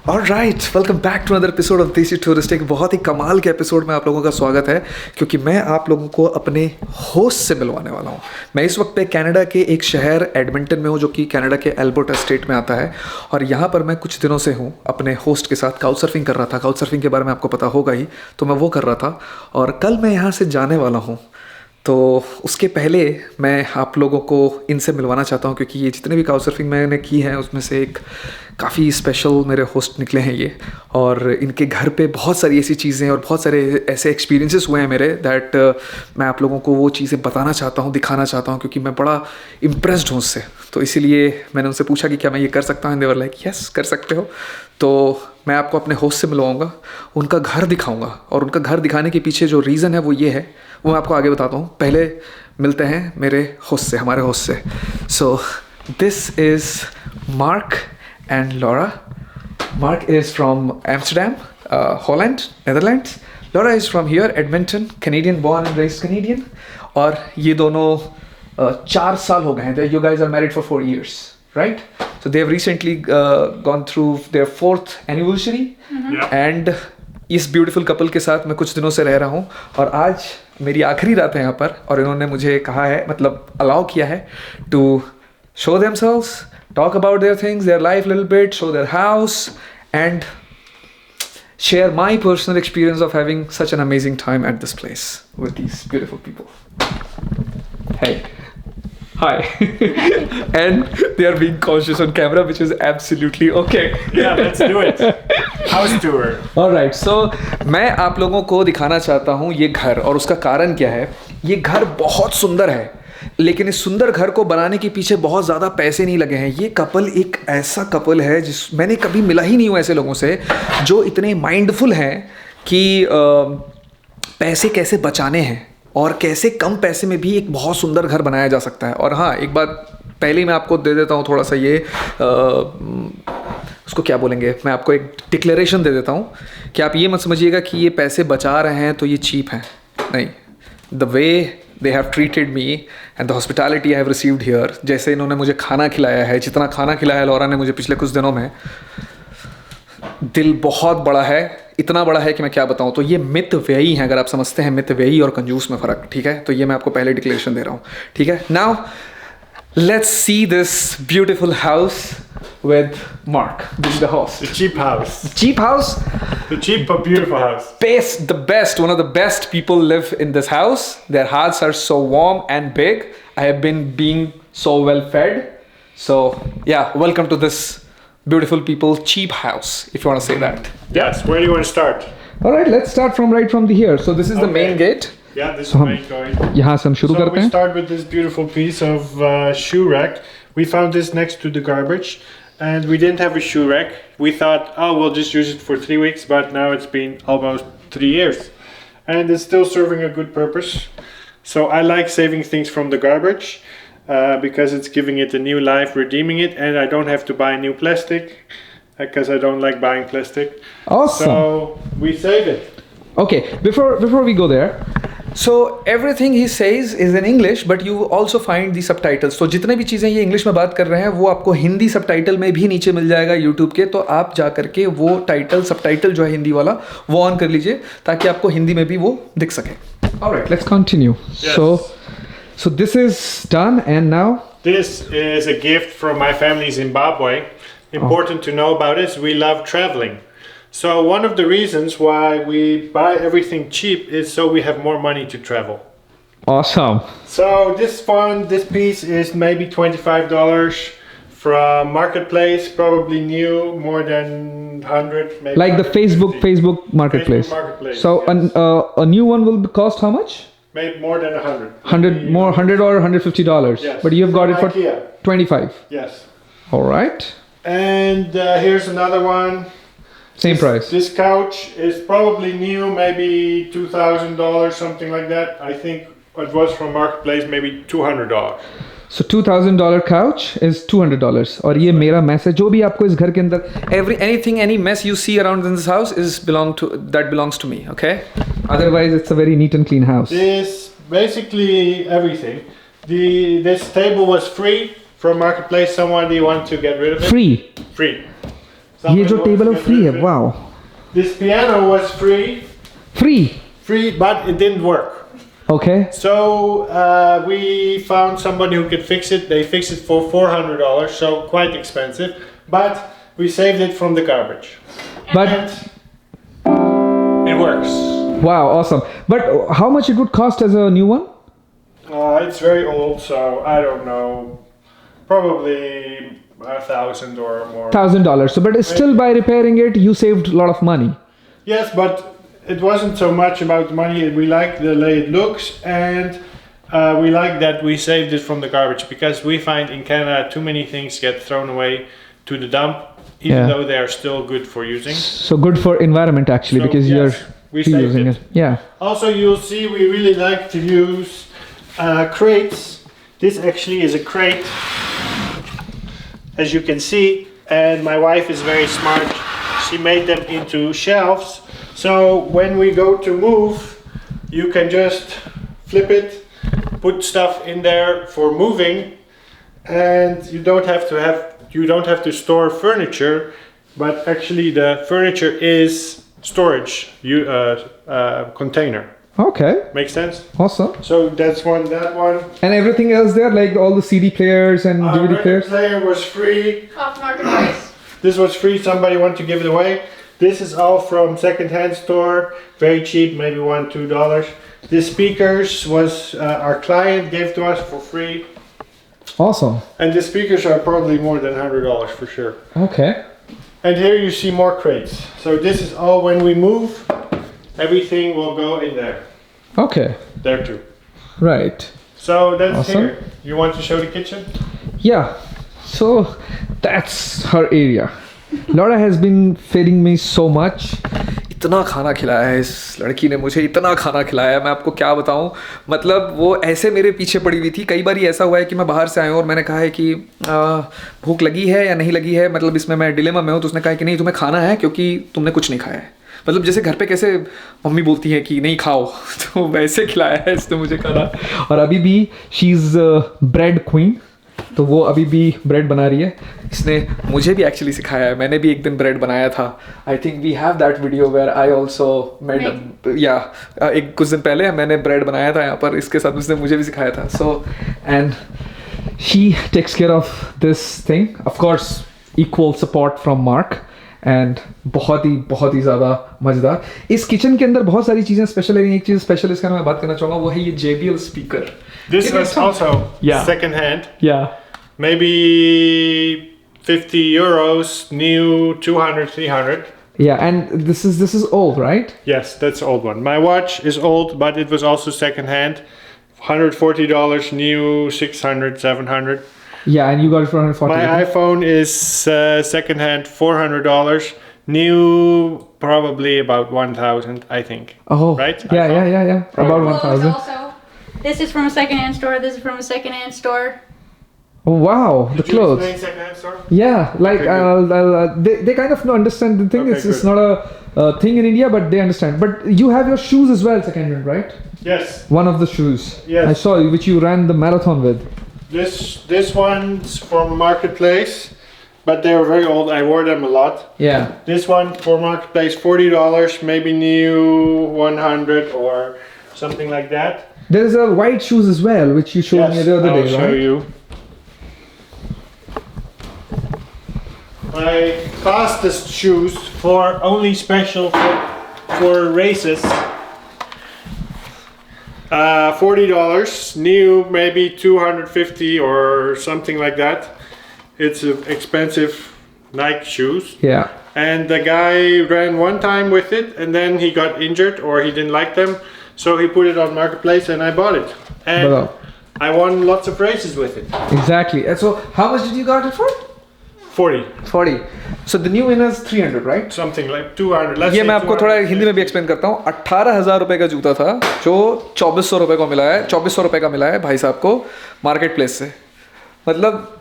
Alright, welcome back to another episode of Desi Tourist. एक बहुत ही कमाल के एपिसोड में आप लोगों का स्वागत है, क्योंकि मैं आप लोगों को अपने होस्ट से मिलवाने वाला हूँ। मैं इस वक्त पे कनाडा के एक शहर एडमिंटन में हूँ, जो कि कनाडा के एल्बर्टा स्टेट में आता है। और यहाँ पर मैं कुछ दिनों से हूँ अपने होस्ट के साथ काउच सर्फिंग कर रहा था। काउच सर्फिंग के बारे में आपको पता होगा ही, तो मैं वो कर रहा था। और कल मैं यहाँ से जाने वाला हूँ, तो उसके पहले मैं आप लोगों को इनसे मिलवाना चाहता हूँ, क्योंकि ये जितने भी काउच सर्फिंग मैंने की है उसमें से एक काफ़ी स्पेशल मेरे होस्ट निकले हैं ये। और इनके घर पे बहुत सारी ऐसी चीज़ें और बहुत सारे ऐसे एक्सपीरियंसेस हुए हैं मेरे, दैट मैं आप लोगों को वो चीज़ें बताना चाहता हूँ, दिखाना चाहता हूँ, क्योंकि मैं बड़ा इम्प्रेस्ड हूँ उससे। तो इसीलिए मैंने उनसे पूछा कि क्या मैं ये कर सकता हूँ। दे वर लाइक यस, कर सकते हो। तो मैं आपको अपने होस्ट से मिलवाऊंगा, उनका घर दिखाऊंगा, और उनका घर दिखाने के पीछे जो रीज़न है वो ये है, वो मैं आपको आगे बताता हूँ। पहले मिलते हैं मेरे होस्ट से, हमारे होस्ट से। So this is mark and Laura. Mark is from Amsterdam, Holland, Netherlands. Laura is from here, Edmonton, Canadian, born and raised Canadian. और ये दोनों 4 साल हो गए हैं। You guys are married for 4 years, right? So they have recently gone through their 4th anniversary. Yeah. And इस beautiful couple के साथ मैं कुछ दिनों से रह रहा हूँ, और आज मेरी आखिरी रात है यहाँ पर। और इन्होंने मुझे कहा है, मतलब अलाउ किया है, to show themselves, talk about their things, their life little bit, show their house, and share my personal experience of having such an amazing time at this place with these beautiful people. Hey. Hi. And they are being conscious on camera, which is absolutely okay. Yeah, let's do it. House tour. Alright, so मैं आप लोगों को दिखाना चाहता हूँ ये घर, और उसका कारण क्या है। ये घर बहुत सुंदर है, लेकिन इस सुंदर घर को बनाने के पीछे बहुत ज़्यादा पैसे नहीं लगे हैं। ये कपल एक ऐसा कपल है जिस मैंने कभी मिला ही नहीं हूँ ऐसे लोगों से, जो इतने माइंडफुल हैं कि पैसे कैसे बचाने हैं और कैसे कम पैसे में भी एक बहुत सुंदर घर बनाया जा सकता है। और हाँ, एक बात पहले मैं आपको दे देता हूँ, थोड़ा सा ये उसको क्या बोलेंगे, मैं आपको एक डिक्लेरेशन दे देता हूँ कि आप ये मत समझिएगा कि ये पैसे बचा रहे हैं तो ये चीप हैं। नहीं, the way they have treated me and the hospitality I have received here, जैसे इन्होंने मुझे खाना खिलाया है, जितना खाना खिलाया है लॉरा ने मुझे पिछले कुछ दिनों में, दिल बहुत बड़ा है। इतना बड़ा है कि मैं क्या बताऊं। तो ये मित व्ययी हैं, अगर आप समझते हैं मित व्ययी और कंजूस में फ़र्क, ठीक है। तो ये मैं आपको पहले डिक्लेरेशन दे रहा हूँ, ठीक है। Now let's see this beautiful house with Mark. This is the house. The cheap house. Cheap house. The cheap but beautiful house. The best. One of the best people live in this house. Their hearts are so warm and big. I have been being so well fed. So yeah, welcome to this beautiful people cheap house, if you want to say that. Yes. Where do you want to start? All right, let's start from right from here. So this is the main gate. Yeah, this is the main gate. यहाँ से हम शुरू करते हैं. We start with this beautiful piece of shoe rack. We found this next to the garbage. And we didn't have a shoe rack. We thought, oh, we'll just use it for 3 weeks, but now it's been almost 3 years. And it's still serving a good purpose. So I like saving things from the garbage because it's giving it a new life, redeeming it, and I don't have to buy new plastic because I don't like buying plastic. Awesome. So we save it. Okay, before we go there, so everything he says is in English, but you also find the subtitles. तो जितने भी चीज़ें ये English में बात कर रहे हैं वो आपको हिंदी सबटाइटल में भी नीचे मिल जाएगा YouTube के। तो आप जा करके वो सबटाइटल जो है हिंदी वाला वो ऑन कर लीजिए, ताकि आपको हिंदी में भी वो दिख सके। Alright, let's continue. Yes. So this is done, and now this is a gift from my family in Zimbabwe. Important to know about is we love traveling. So one of the reasons why we buy everything cheap is so we have more money to travel. Awesome. So this piece is maybe $25 from Marketplace, probably new, more than 100, maybe. Like the Facebook Marketplace. Facebook Marketplace. So yes. a new one will cost how much? Maybe more than 100. 100 or $150. Yes. But you've got it for IKEA. 25. Yes. All right. And here's another one. Same price. This couch is probably new, maybe $2,000, something like that. I think it was from Marketplace, maybe $200. So $2,000 couch is $200. और ये मेरा mess है, जो भी आपको इस घर के अंदर any mess you see around in this house belongs to me, okay? Otherwise it's a very neat and clean house. This basically everything. This table was free from Marketplace. Somebody want to get rid of it? Free. ये जो Somebody table है wants वो to free get है. rid of it. Wow. This piano was Free. free, but it didn't work. Okay. So we found somebody who could fix it. They fixed it for $400, so quite expensive. But we saved it from the garbage. But And it works. wow, awesome. But how much it would cost as a new one? It's very old, so I don't know. Probably 1,000 or more. $1,000. So, but still by repairing it, you saved a lot of money. Yes, but it wasn't so much about money. We like the way it looks, and we like that we saved it from the garbage, because we find in Canada too many things get thrown away to the dump, even Yeah. though they are still good for using. So good for environment actually, So, because yes, you're we saved reusing it. it. Yeah. Also, you'll see we really like to use crates. This actually is a crate, as you can see, and my wife is very smart. She made them into shelves, so when we go to move, you can just flip it, put stuff in there for moving, and you don't have to store furniture, but actually the furniture is storage container. Okay. Makes sense? Awesome. So that's one, that one. And everything else there, like all the CD players and DVD Record players. player was free. Off market price. This was free. Somebody wanted to give it away. This is all from secondhand store, very cheap, maybe $1-2. The speakers was our client gave to us for free, Awesome. and the speakers are probably more than $100 for sure. Okay. And here you see more crates. So this is all when we move, everything will go in there. Okay. There too. Right. So that's Awesome. here. You want to show the kitchen? Yeah. So that's her area. Laura has been feeding me so much. इतना खाना खिलाया है इस लड़की ने मुझे, इतना खाना खिलाया है, मैं आपको क्या बताऊं. मतलब वो ऐसे मेरे पीछे पड़ी हुई थी. कई बार ऐसा हुआ है कि मैं बाहर से आया हूं और मैंने कहा है कि भूख लगी है या नहीं लगी है, मतलब इसमें मैं डिलेमा में हूं. तो उसने कहा कि नहीं, तुम्हें खाना है क्योंकि तुमने कुछ नहीं खाया है. मतलब जैसे घर पे कैसे मम्मी बोलती है कि नहीं खाओ, तो वैसे खिलाया है इसने मुझे खाना. और अभी भी शी इज़ ब्रेड क्वीन, तो वो अभी भी ब्रेड बना रही है. इसने मुझे भी एक्चुअली सिखाया है. मैंने भी एक दिन ब्रेड बनाया था. I think we have that video where I also made, या एक कुछ दिन पहले मैंने ब्रेड बनाया था यहाँ पर इसके साथ. उसने मुझे भी सिखाया था. So and she takes care of this thing. Of course equal support from Mark, and बहुत ही ज़्यादा मज़ेदार. इस किचन के अंदर बहुत सारी चीज़ें स्पेशल है. एक चीज़ स्पेशल इसका मैं बात करना चाहूँगा, वो है ये JBL speaker. This was also Yeah. second hand. या Maybe 50 euros, new 200, 300. Yeah, and this is old, right? Yes, that's old one. My watch is old, but it was also second hand. $140, new 600, 700. Yeah, and you got it for 140. My iPhone is second hand, $400. New, probably about 1,000, I think. Oh, Right? Yeah. About Clothes 1,000. also. This is from a secondhand store. This is from a secondhand store. Oh, wow, the Did you clothes. explain second hand store? Yeah, like Okay, they kind of understand the thing. Okay, It's good. not a thing in India, but they understand. But you have your shoes as well, second hand, right? Yes. One of the shoes. Yes. I saw which you ran the marathon with. This one's from Marketplace, but they were very old. I wore them a lot. Yeah. This one for Marketplace, $40, maybe new 100 or something like that. There is a white shoes as well, which you showed me the other I'll day, show right? you. My fastest shoes for only special for races. $40, new maybe 250 or something like that. It's expensive Nike shoes. Yeah. And the guy ran one time with it, and then he got injured or he didn't like them, so he put it on Marketplace and I bought it. And Bravo. I won lots of races with it. Exactly. And so how much did you got it for? 40, 40. So the new winner is 300, right? something like 200. Let's ये say मैं आपको थोड़ा 250. हिंदी में भी explain करता हूँ. 18,000 रुपए का जूता था जो 2400 रुपए को मिला है, 2400 रुपए का मिला है भाई साहब को मार्केट प्लेस से. मतलब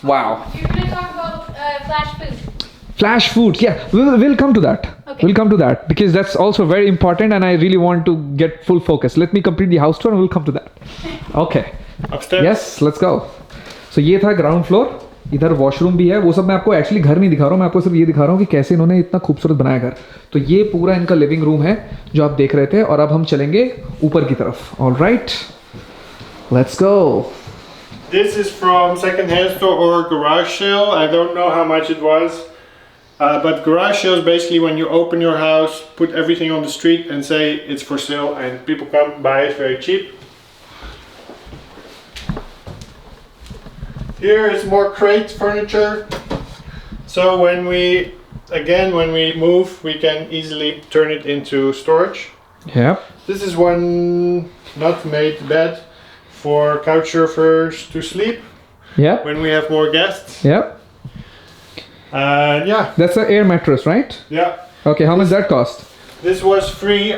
wow. You're going to talk about flash food. Flash food, yeah, we'll come to that. Okay. We'll come to that because that's also very important, and I really want to get full focus. Let me complete the house tour, and we'll come to that. Okay. Upstairs. Yes, let's go. So ये था ground floor. इधर washroom भी है, वो सब मैं आपको actually घर नहीं दिखा रहा हूँ, मैं आपको सिर्फ ये दिखा रहा हूँ कि कैसे इन्होंने इतना खूबसूरत बनाया घर। तो ये पूरा इनका लिविंग रूम है जो आप देख रहे थे, और अब हम चलेंगे ऊपर की तरफ। Alright, let's go. This is from second-hand store or garage sale. I don't know how much it was. But garage sale is basically when you open your house, put everything on the street and say it's for sale, and people come buy it very cheap. Here is more crate furniture. So when we move, we can easily turn it into storage. Yep. This is one not made bed for couch surfers to sleep Yep. when we have more guests. Yep. Yeah, That's an air mattress, right? yeah. Okay, how much that cost? This was free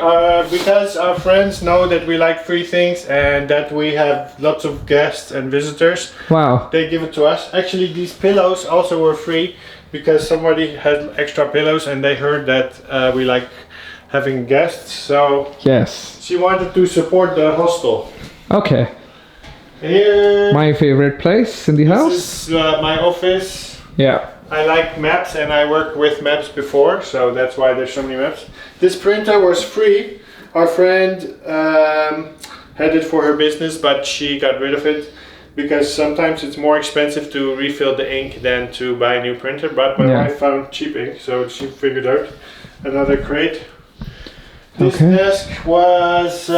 because our friends know that we like free things and that we have lots of guests and visitors. Wow. They give it to us. Actually, these pillows also were free because somebody had extra pillows and they heard that we like having guests. So Yes. she wanted to support the hostel. Okay. Here, My favorite place in the house? this is my office. Yeah. I like maps and I worked with maps before, so that's why there's so many maps. This printer was free. Our friend had it for her business, but she got rid of it because sometimes it's more expensive to refill the ink than to buy a new printer. But my Yeah. wife found cheap ink, so she figured out another crate. This Okay. desk was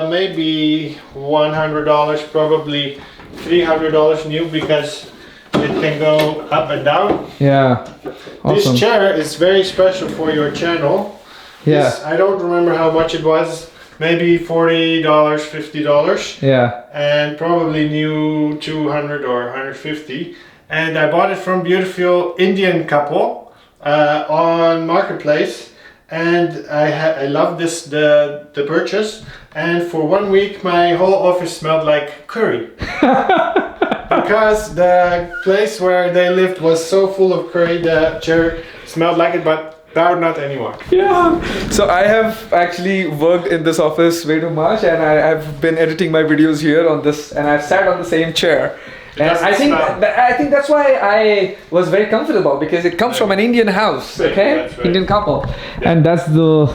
maybe $100, probably $300 new because it can go up and down. Yeah. Awesome. This chair is very special for your channel. Yeah. This, I don't remember how much it was. Maybe $40, $50, Yeah. and probably new 200 or 150. And I bought it from beautiful Indian couple on Marketplace. And I love the purchase. And for 1 week, my whole office smelled like curry. Because the place where they lived was so full of curry, the chair smelled like it, but now not anymore. Yeah. So I have actually worked in this office way too much, and I have been editing my videos here on this, and I've sat on the same chair. And doesn't I think smell. I think that's why I was very comfortable, because it comes from an Indian house, okay? That's right. Indian couple, and that's the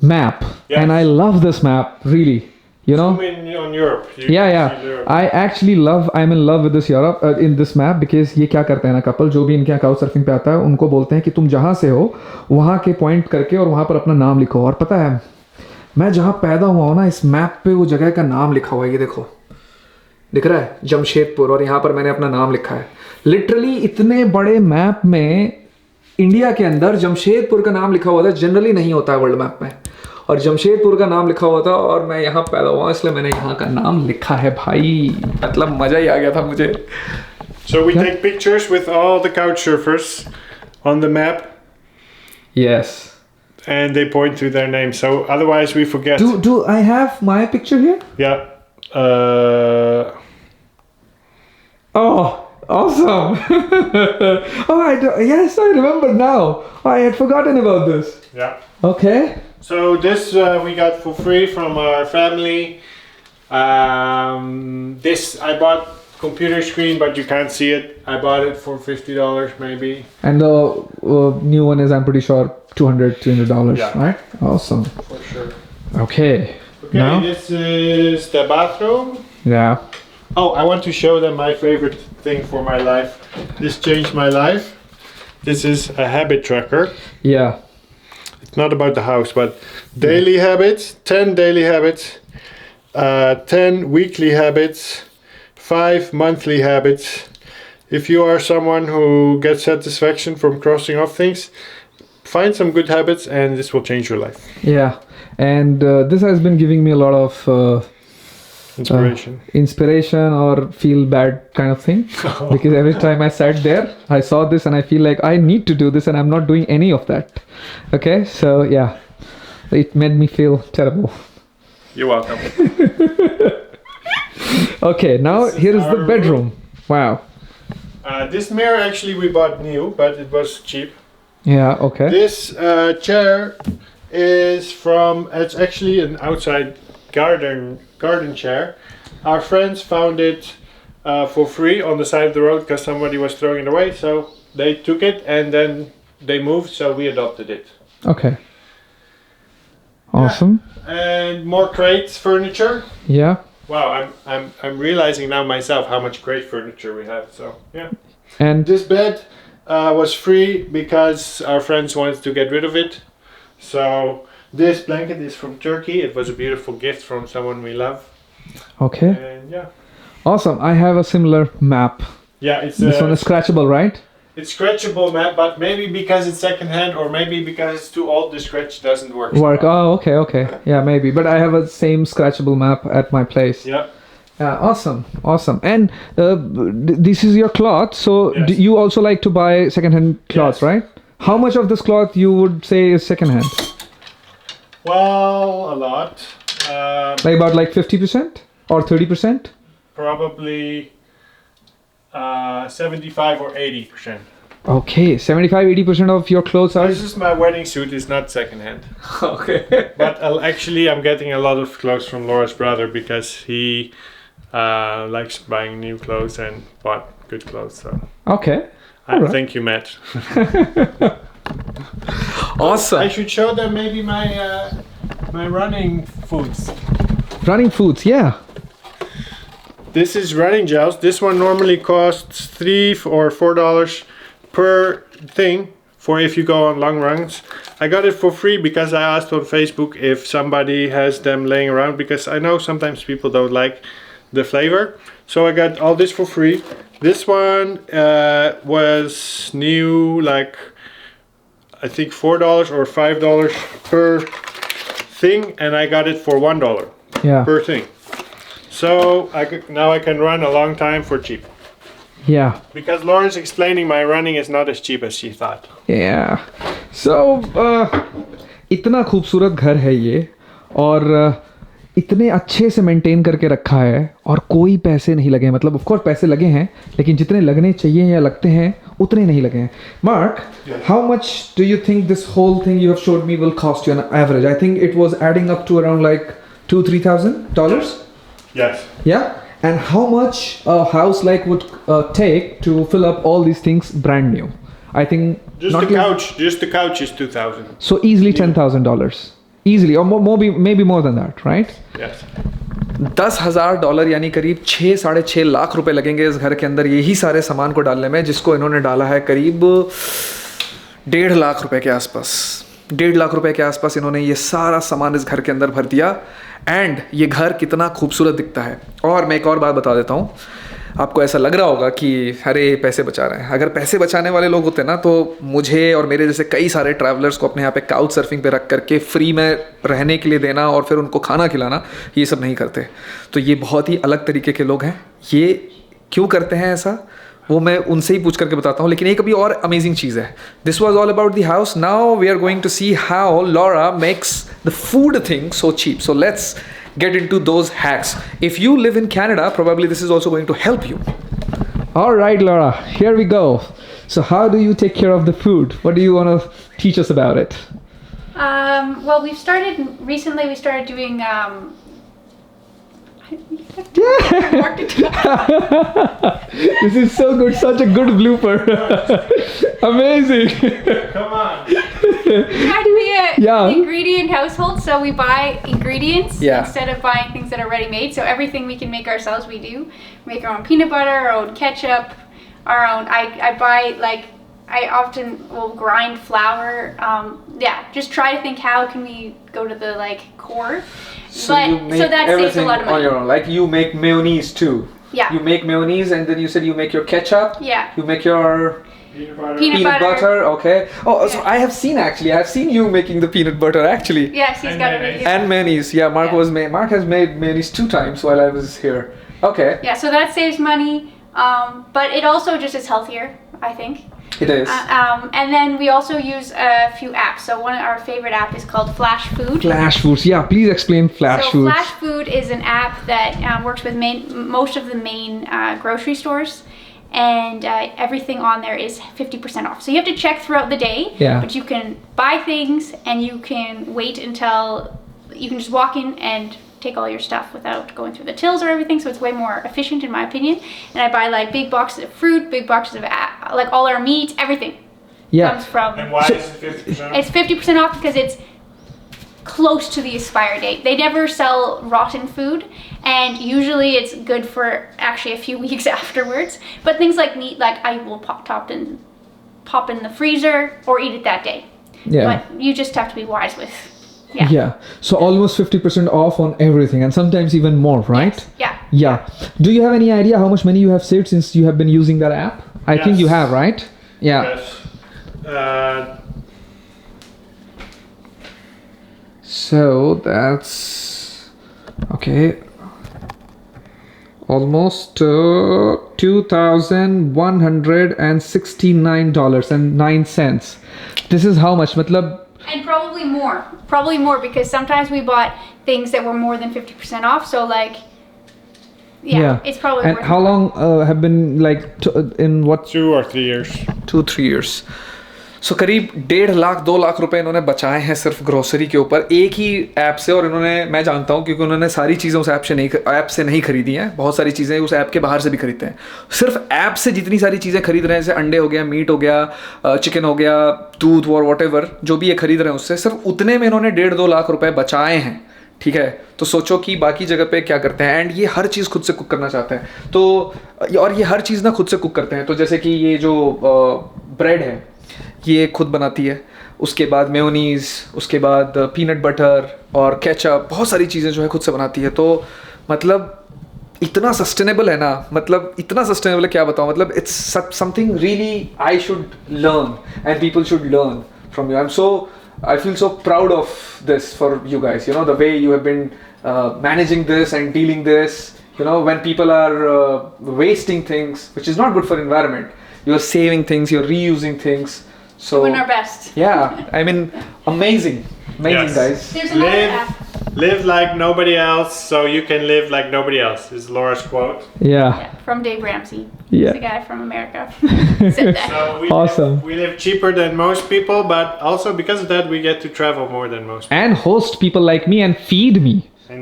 map. Yes. And I love this map, really. You know. Zoom in on Europe. You Yeah, can yeah. see Europe. I actually I'm in love with this Europe, in this map, because ये क्या करते हैं ना couple, जो भी इनके यहाँ couch surfing पे आता है, उनको बोलते हैं कि तुम जहाँ से हो वहाँ के पॉइंट करके और वहाँ पर अपना नाम लिखो। और पता है, मैं जहाँ पैदा हुआ हूँ ना, इस मैप पे वो जगह का नाम लिखा हुआ है, ये देखो, दिख रहा है, जमशेदपुर, और यहाँ पर मैंने अपना नाम लिखा है। लिटरली इतने बड़े मैप में इंडिया के अंदर जमशेदपुर का नाम लिखा हुआ था, जनरली नहीं होता है वर्ल्ड मैप में, और जमशेदपुर का नाम लिखा हुआ था, और मैं यहाँ पैदा हुआ इसलिए मैंने यहाँ का नाम लिखा है भाई। मतलब मज़ा ही आ गया था मुझे। So we take pictures with all the couch surfers on the map, Yes. and they point to their name. So otherwise we forget. Do I have my picture here? Yeah. Oh, awesome. Yes, I remember now. I had forgotten about this. Yeah. Okay. So this we got for free from our family. This I bought computer screen, but you can't see it. I bought it for $50 maybe. And the new one is, I'm pretty sure, $200, $300, Yeah. right? Awesome. For sure. Okay. Okay, Now? this is the bathroom. Yeah. Oh, I want to show them my favorite thing for my life. This changed my life. This is a habit tracker. Yeah. It's not about the house, but daily habits, 10 daily habits, 10 weekly habits, 5 monthly habits. If you are someone who gets satisfaction from crossing off things, find some good habits and this will change your life. Yeah. And this has been giving me a lot of inspiration or feel bad kind of thing. Because every time I sat there, I saw this and I feel like I need to do this and I'm not doing any of that. Okay. So yeah, it made me feel terrible. You're welcome. Okay. Now This is here is the our bedroom. Wow. This mirror actually we bought new, but it was cheap. Yeah. Okay. This chair is from, it's actually an outside garden chair. Our friends found it for free on the side of the road because somebody was throwing it away. So they took it and then they moved, so we adopted it. Okay. Awesome. And more crates furniture. Yeah. Wow, I'm realizing now myself how much crate furniture we have. So yeah. And This bed was free because our friends wanted to get rid of it. So this blanket is from Turkey. It was a beautiful gift from someone we love. okay. And yeah. Awesome. I have a similar map. Yeah, it's This one is scratchable, right? it's scratchable map, but maybe because it's secondhand or maybe because it's too old, the scratch doesn't work. Work. Oh, okay, okay. Yeah, maybe. But I have a same scratchable map at my place. Yeah. Awesome, awesome. And this is your cloth. So Yes. do you also like to buy secondhand cloths, Yes. right? How much of this cloth you would say is secondhand? Well, a lot. Like about like 50% or 30%? Probably 75 or 80%. Okay, 75-80% of your clothes are. This is my wedding suit. It's not secondhand. Okay. But actually, I'm getting a lot of clothes from Laura's brother because he likes buying new clothes and bought good clothes. So Okay. Alright. thank you, Matt. Awesome. I should show them maybe my running foods. Running foods, yeah. This is running gels. This one normally costs $3 or $4 per thing for if you go on long runs. I got it for free because I asked on Facebook if somebody has them laying around because I know sometimes people don't like the flavor. So I got all this for free. This one was new, like I think $4 or $5 per thing, and I got it for $1 Yeah. per thing. So now I can run a long time for cheap. Yeah. Because Lauren's explaining my running is not as cheap as she thought. Yeah. So इतना खूबसूरत घर है ये और इतने अच्छे से maintain करके रखा है और कोई पैसे नहीं लगे हैं मतलब ऑफ कोर्स पैसे लगे हैं लेकिन जितने लगने चाहिए या लगते हैं उतने नहीं लगे हैं Mark how much do you think this whole thing you have showed me will cost you an average I think it was adding up to around like $2,000-3,000 Yes. yeah and how much a house like would take to fill up all these things brand new I think Just the couch is $2,000. so easily $10,000 easily or maybe more than that right Yes. $10,000 यानी करीब 6-6.5 लाख रुपए लगेंगे इस घर के अंदर यही सारे सामान को डालने में जिसको इन्होंने डाला है करीब 1.5 लाख रुपए के आसपास 1.5 लाख रुपए के आसपास इन्होंने ये सारा सामान इस घर के अंदर भर दिया एंड ये घर कितना खूबसूरत दिखता है और मैं एक और बात बता देता हूँ आपको ऐसा लग रहा होगा कि अरे पैसे बचा रहे हैं अगर पैसे बचाने वाले लोग होते ना तो मुझे और मेरे जैसे कई सारे ट्रैवलर्स को अपने यहाँ पे काउच सर्फिंग पे रख करके फ्री में रहने के लिए देना और फिर उनको खाना खिलाना ये सब नहीं करते तो ये बहुत ही अलग तरीके के लोग हैं ये क्यों करते हैं ऐसा वो मैं उनसे ही पूछ करके बताता हूँ लेकिन एक अभी और अमेजिंग चीज़ है this was all about the house now we are going to see how Laura makes the food thing so cheap so let's get into those hacks. If you live in Canada, probably this is also going to help you. All right, Laura, here we go. So how do you take care of the food? What do you want to teach us about it? Well, we started doing This is so good, such a good blooper. Amazing. Come on. try to be Yeah. an ingredient household, so we buy ingredients Yeah. instead of buying things that are ready made. So everything we can make ourselves, we do. Make our own peanut butter, our own ketchup, our own. I buy like I often will grind flour. Just try to think how can we go to the like core. So you make so that saves a everything lot of on money. your own. Like you make mayonnaise too. Yeah. You make mayonnaise and then you said you make your ketchup. Yeah. You make your Peanut butter. Peanut butter. okay. Oh, so Yeah. I have seen you making the peanut butter actually. Yes, he's And got mayonnaise. it. And mayonnaise. Yeah, Mark has made mayonnaise 2 times while I was here. Okay. Yeah, so that saves money, but it also just is healthier, I think. It is. And then we also use a few apps. So our favorite app is called Flash Food. Flash Foods. Yeah, please explain Flash So Foods. Flash Food is an app that works with most of the main grocery stores, and everything on there is 50% off. So you have to check throughout the day, Yeah. but you can buy things and you can wait until you can just walk in and take all your stuff without going through the tills or everything, so it's way more efficient in my opinion. And I buy like big boxes of fruit, big boxes of like all our meat, everything comes from. And why is it 50%? It's 50% off because it's close to the expire date. They never sell rotten food, and usually it's good for actually a few weeks afterwards. But things like meat, like I will pop in the freezer or eat it that day. Yeah. But you just have to be wise with. Yeah. So almost 50% off on everything, and sometimes even more, right? Yeah. Yeah. Do you have any idea how much money you have saved since you have been using that app? I think you have, right? Yeah. Yes. So that's okay. Almost $2,169.09. This is how much? Matlab, And probably more because sometimes we bought things that were more than 50% off. So like, it's probably. And worth how it. long have been like in what 2 or 3 years. 2-3 years? सो करीब 1.5 लाख 2 लाख रुपए इन्होंने बचाए हैं सिर्फ grocery के ऊपर एक ही app से। और इन्होंने, मैं जानता हूँ क्योंकि उन्होंने सारी चीज़ें उस ऐप से नहीं खरीदी हैं, बहुत सारी चीज़ें उस ऐप के बाहर से भी खरीदते हैं। सिर्फ ऐप से जितनी सारी चीज़ें खरीद रहे हैं, जैसे अंडे हो गया, मीट हो गया, चिकन हो गया, दूध और वॉटेवर जो भी ये खरीद रहे हैं, उससे सिर्फ उतने में इन्होंने 1.5-2 लाख रुपए बचाए हैं। ठीक है, तो सोचो कि बाकी जगह पे क्या करते हैं। एंड ये हर चीज़ खुद से कुक करना चाहते हैं, तो और ये हर चीज़ ना खुद से कुक करते हैं। तो जैसे कि ये जो ब्रेड है ये खुद बनाती है, उसके बाद मेयोनीज़, उसके बाद पीनट बटर और केचप, बहुत सारी चीज़ें जो है खुद से बनाती है। तो मतलब इतना सस्टेनेबल है ना, मतलब इतना सस्टेनेबल है क्या बताऊँ, मतलब it's something really I should learn and people should learn from you. I feel so proud of this for you guys, you know, the way you have been managing this and dealing this, you know, when people are wasting things, which is not good for environment, you're saving things, you're reusing things. So Doing our best. yeah, I mean, amazing Yes. guys. There's another app. Live like nobody else, so you can live like nobody else. Is Laura's quote. Yeah, From Dave Ramsey. Yeah. He's the guy from America. Said that. So Awesome. we live cheaper than most people, but also because of that, we get to travel more than most people. and host people like me and feed me.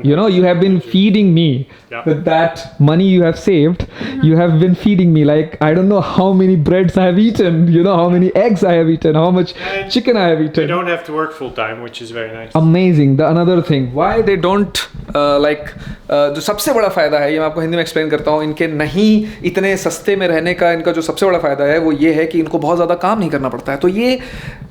You know, you have been feeding me Yeah. with that money you have saved. You have been feeding me like I don't know how many breads I have eaten. You know how many eggs I have eaten, how much And chicken I have You eaten. don't have to work full time, which is very nice. Amazing. The another thing, why they don't जो सबसे बड़ा फ़ायदा है, ये मैं आपको हिंदी में explain करता हूँ, इनके नहीं इतने सस्ते में रहने का इनका जो सबसे बड़ा फ़ायदा है वो ये है कि इनको बहुत ज़्यादा काम नहीं करना पड़ता है। तो ये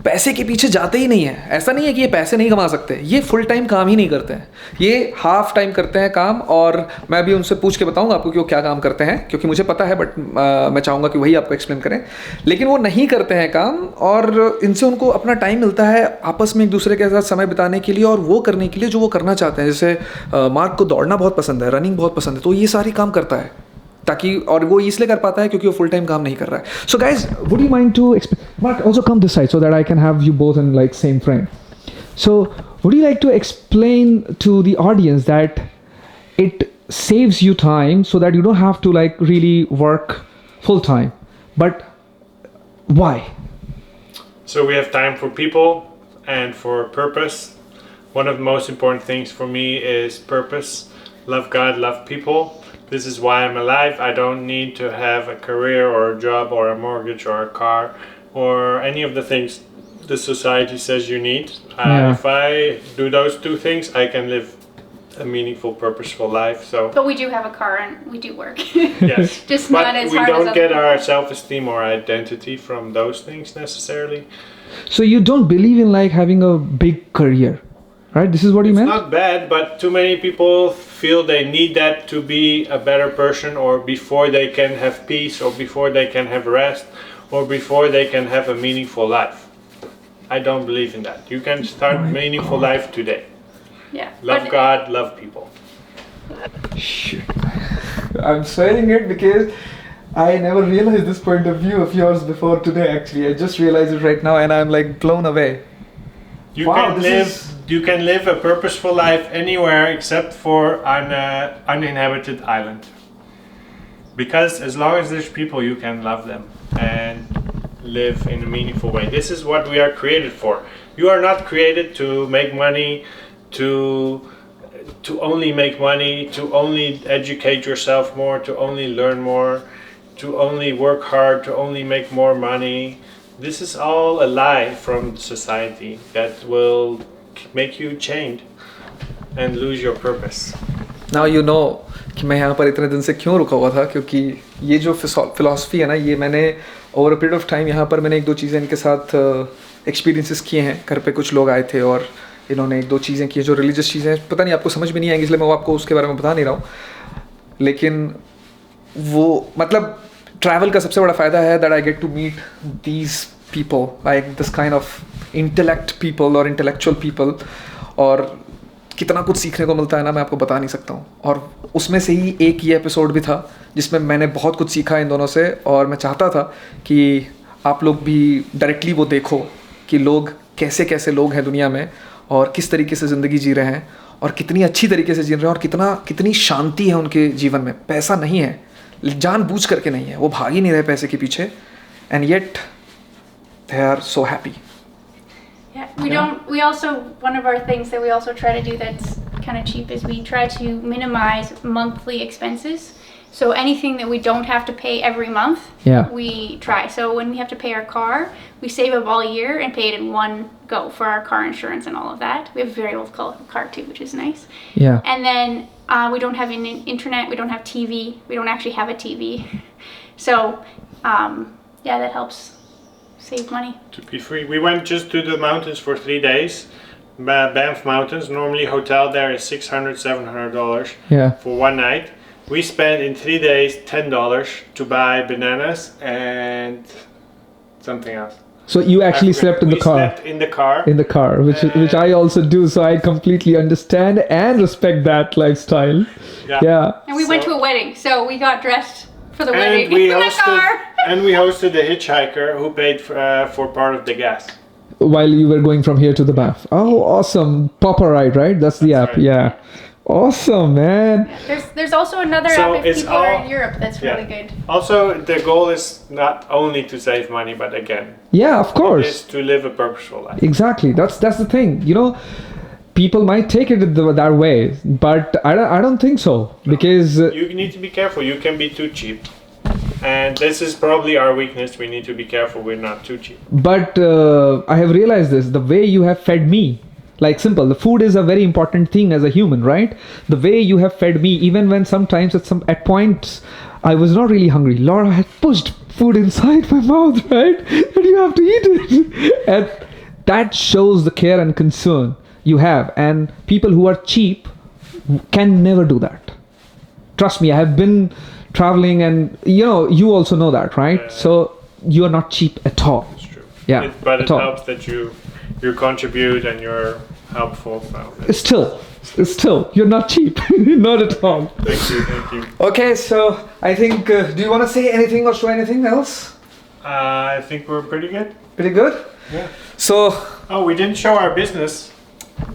पैसे के पीछे जाते ही नहीं है। ऐसा नहीं है कि ये पैसे नहीं कमा सकते, ये फुल टाइम काम ही नहीं करते हैं, ये हाफ टाइम करते हैं काम। और मैं भी उनसे पूछ के बताऊंगा आपको कि वो क्या काम करते हैं, क्योंकि मुझे पता है, बट मैं चाहूँगा कि वही आपको एक्सप्लेन करें। लेकिन वो नहीं करते हैं काम, और इनसे उनको अपना टाइम मिलता है आपस में एक दूसरे के साथ समय बिताने के लिए और वो करने के लिए जो वो करना चाहते हैं। जैसे मार्क को दौड़ना बहुत पसंद है, रनिंग बहुत पसंद है, तो ये सारी काम करता है ताकि, और वो इसलिए कर पाता है क्योंकि वो फुल टाइम काम नहीं कर रहा है। So guys, would you mind to Mark also come this side so that I can have you both in like same frame. So would you like to explain to the audience that it saves you time so that you don't have to like really work full time, but why? So we have time for people and for purpose. One of the most important things for me is purpose. Love God, love people. This is why I'm alive. I don't need to have a career or a job or a mortgage or a car or any of the things the society says you need. Yeah. If I do those two things, I can live a meaningful, purposeful life. So But we do have a car and we do work. yes, Just but not as we hard as don't other get people. our self-esteem or identity from those things necessarily. So you don't believe in like having a big career, right? This is what you It's meant? not bad, but too many people feel they need that to be a better person, or before they can have peace, or before they can have rest, or before they can have a meaningful life. I don't believe in that. You can start meaningful life today. Yeah. Love But God, love people. Shit. I'm saying it because I never realized this point of view of yours before today. Actually, I just realized it right now, and I'm like blown away. You Wow, can this live. is- You can live a purposeful life anywhere except for an uninhabited island. Because as long as there's people, you can love them and live in a meaningful way. This is what we are created for. You are not created to make money, to to only make money, to only educate yourself more, to only learn more, to only work hard, to only make more money. This is all a lie from society that will make you chained and lose your purpose. Now you know कि मैं यहाँ पर इतने दिन से क्यों रुका हुआ था, क्योंकि ये जो फिलॉसफी है ना, ये मैंने over a period of time यहाँ पर मैंने एक दो चीज़ें इनके साथ एक्सपीरियंसेस किए हैं. घर पे कुछ लोग आए थे और इन्होंने एक दो चीज़ें की जो रिलीजियस चीज़ें हैं, पता नहीं आपको समझ में नहीं आएंगी, इसलिए मैं आपको उसके बारे में बता नहीं रहा हूँ. लेकिन वो मतलब ट्रैवल का सबसे बड़ा फ़ायदा है that I get to meet these people, like this kind of intellect people और इंटेलेक्चुअल पीपल, और कितना कुछ सीखने को मिलता है ना, मैं आपको बता नहीं सकता हूँ. और उसमें से ही एक ये एपिसोड भी था जिसमें मैंने बहुत कुछ सीखा इन दोनों से, और मैं चाहता था कि आप लोग भी डायरेक्टली वो देखो कि लोग कैसे कैसे लोग हैं दुनिया में और किस तरीके से ज़िंदगी जी रहे हैं और कितनी अच्छी तरीके से जी रहे हैं और कितनी शांति है उनके जीवन में. पैसा नहीं है, जानबूझ करके नहीं है, वो भाग ही नहीं रहे पैसे के पीछे, and yet they are so happy. Yeah, we also, one of our things that we also try to do that's kind of cheap is we try to minimize monthly expenses. So anything that we don't have to pay every month, we try. So when we have to pay our car, we save up all year and pay it in one go for our car insurance and all of that. We have a very old car too, which is nice. Yeah. And then we don't have internet, we don't have TV, we don't actually have a TV. So yeah, that helps save money. To be free. We went just to the mountains for 3 days. Banff Mountains. Normally hotel there is $600-700 for one night. We spent in 3 days $10 to buy bananas and something else. So you actually slept in the car? We slept in the car. In the car, which I also do, so I completely understand and respect that lifestyle. Yeah. And we went to a wedding, so we got dressed for the wedding And we in the car. And we hosted a hitchhiker who paid for part of the gas. While you were going from here to the Banff. Oh, awesome. Papa Ride, right? That's the app. Right. Yeah. Awesome, man. There's also another So app if it's people are all- in Europe that's really good. Also, the goal is not only to save money, but again, Yeah, of course. is to live a purposeful life. Exactly. That's the thing. You know, people might take it that way, but I don't think so, because You need to be careful. You can be too cheap. And this is probably our weakness. We need to be careful we're not too cheap. But I have realized this, the way you have fed me, like simple, the food is a very important thing as a human, right? The way you have fed me, even when sometimes at points I was not really hungry, Laura had pushed food inside my mouth, right? And you have to eat it. And that shows the care and concern you have. And people who are cheap can never do that. Trust me, I have been traveling, and you also know that, right? So you are not cheap at all. It's true. Yeah, But at it all. helps that you contribute and you're helpful. So Still, you're not cheap. Not at all. thank you. Okay, so I think do you want to say anything or show anything else? I think we're pretty good. Pretty good? Yeah. So Oh, we didn't show our business.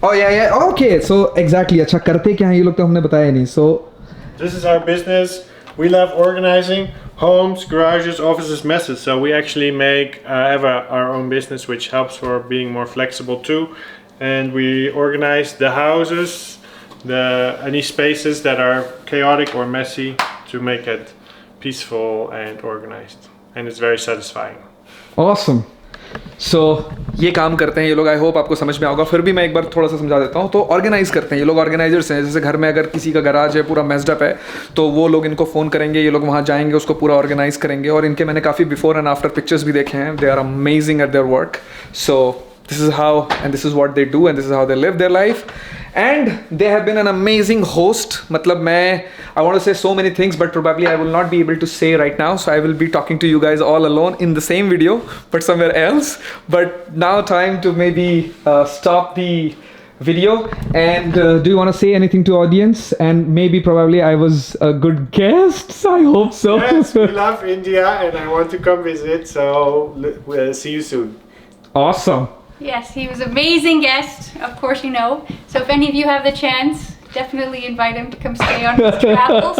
oh yeah. Okay, so exactly. अच्छा करते क्या हैं ये लोग तो हमने बताया नहीं. So This is our business. We love organizing homes, garages, offices, messes. So we actually have our own business, which helps for being more flexible too. And we organize the houses, any spaces that are chaotic or messy, to make it peaceful and organized. And it's very satisfying. awesome. सो ये काम करते हैं ये लोग. I hope आपको समझ में आएगा. फिर भी मैं एक बार थोड़ा सा समझा देता हूँ. तो ऑर्गेनाइज करते हैं ये लोग, ऑर्गेनाइजर्स हैं. जैसे घर में अगर किसी का गराज है पूरा मेस्ड अप है, तो वो लोग इनको फ़ोन करेंगे, ये लोग वहाँ जाएंगे, उसको पूरा ऑर्गेनाइज करेंगे. और इनके मैंने काफ़ी बिफोर एंड आफ्टर पिक्चर्स भी देखे हैं. They are amazing at their work. So this is how and this is what they do and this is how they live their life, and they have been an amazing host. matlab I want to say so many things, but probably I will not be able to say right now, so I will be talking to you guys all alone in the same video but somewhere else. But now time to maybe stop the video. And do you want to say anything to audience? And maybe probably I was a good guest. I hope so. Yes, we love India and I want to come visit. So we'll see you soon. Awesome. Yes, he was an amazing guest, of course you know. So if any of you have the chance, definitely invite him to come stay on his travels.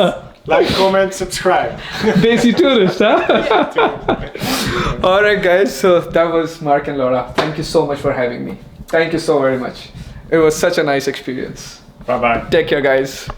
Like, comment, subscribe. Desi tourist, huh? Alright guys, so that was Mark and Laura. Thank you so much for having me. Thank you so very much. It was such a nice experience. Bye bye. Take care, guys.